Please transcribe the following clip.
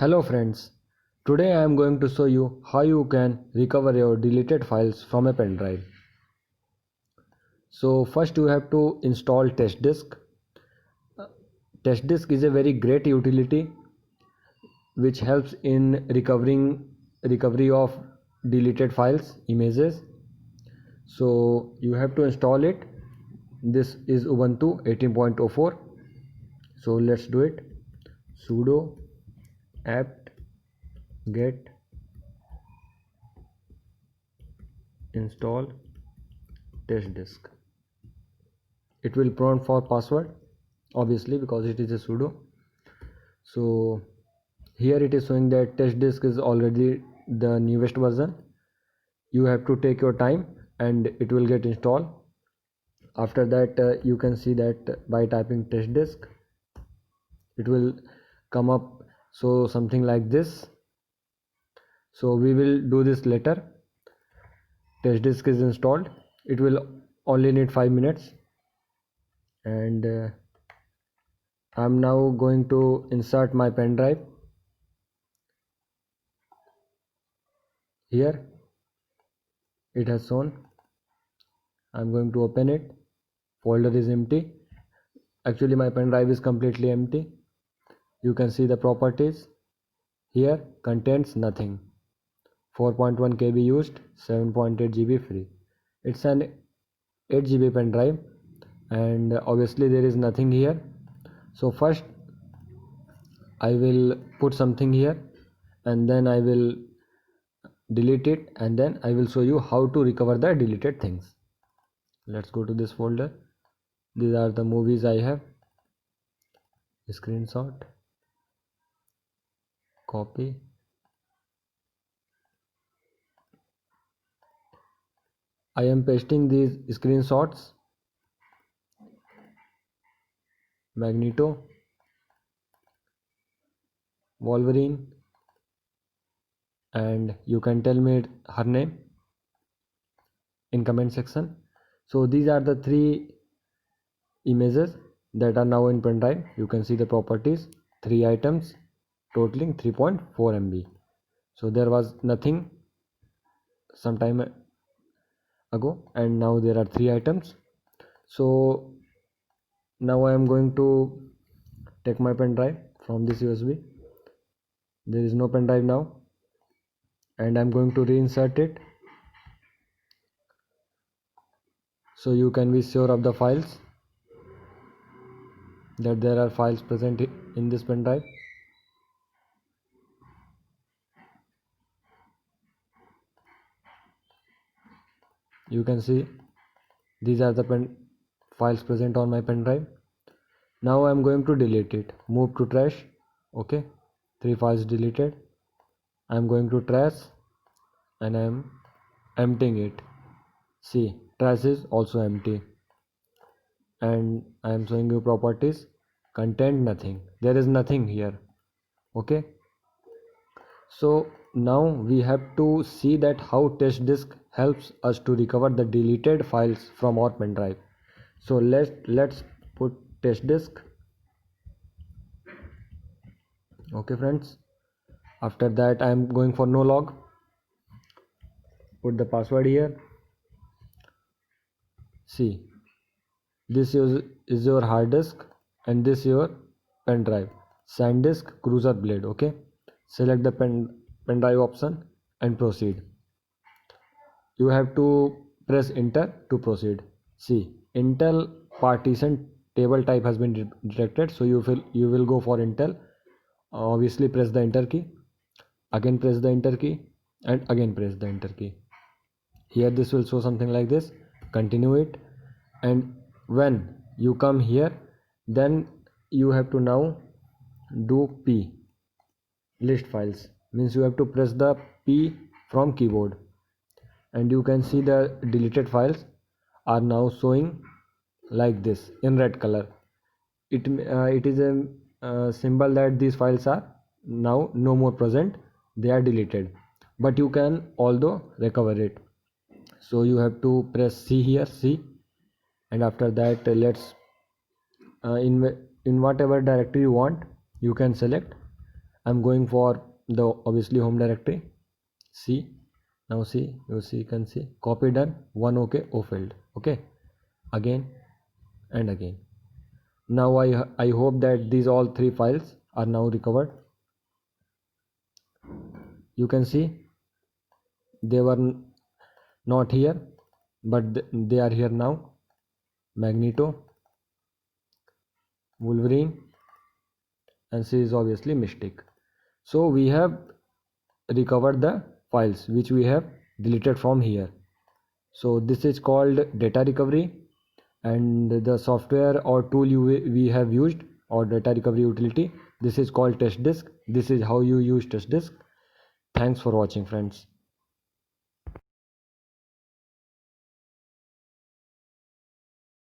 Hello friends, today I am going to show you how you can recover your deleted files from a pen drive. So first you have to install TestDisk. TestDisk is a very great utility which helps in recovery of deleted files, images. So you have to install it. This is Ubuntu 18.04. So let's do it. Sudo apt get install TestDisk. It will prompt for password, obviously, because it is a sudo. So here it is showing that TestDisk is already the newest version. You have to take your time and it will get installed. After that you can see that by typing TestDisk it will come up so something like this. So we will do this later. TestDisk is installed. It will only need 5 minutes, and I'm now going to insert my pen drive. Here it has shown. I'm going to open it. Folder is empty. Actually my pen drive is completely empty. You can see the properties. Here contains nothing. 4.1 KB used, 7.8 GB free. It's an 8 GB pen drive, and obviously there is nothing here. So first I will put something here and then I will delete it, and then I will show you how to recover the deleted things. Let's go to this folder. These are the movies I have. Screenshot, copy, I am pasting these screenshots. Magneto, Wolverine, and you can tell me her name in comment section. So these are the three images that are now in pen drive. You can see the properties, 3 items totaling 3.4 MB. So there was nothing some time ago, and now there are 3 items. So now I am going to take my pen drive from this USB. There is no pen drive now, and I'm going to reinsert it so you can be sure of the files, that there are files present in this pen drive. You can see these are the files present on my pen drive. Now I am going to delete it. Move to trash. Okay, 3 files deleted. I am going to trash and I am emptying it. See, trash is also empty, and I am showing you properties. Content nothing. There is nothing here. Okay, so now we have to see that how TestDisk helps us to recover the deleted files from our pen drive. So let's put TestDisk. Okay friends, after that I am going for no log. Put the password here. See, this is your hard disk and this your pen drive. SanDisk Cruiser Blade. Okay, select the pen drive option and proceed. You have to press enter to proceed. See, Intel partition table type has been detected, so you will go for Intel. Obviously press the enter key, again press the enter key, and again press the enter key. Here this will show something like this. Continue it, and when you come here, then you have to now do P, list files, means you have to press the P from keyboard, and you can see the deleted files are now showing like this in red color. It is a symbol that these files are now no more present, they are deleted, but you can although recover it. So you have to press C here, C, and after that let's in whatever directory you want you can select. I'm going for the obviously home directory. See, now see, you can see copy done, one okay, O failed. Okay, again and again. Now I hope that these all three files are now recovered. You can see they were not here, but they are here now. Magneto, Wolverine, and C is obviously Mystic. So we have recovered the files which we have deleted from here. So this is called data recovery, and the software or tool we have used, or data recovery utility, this is called test disk. This is how you use test disk. Thanks for watching, friends.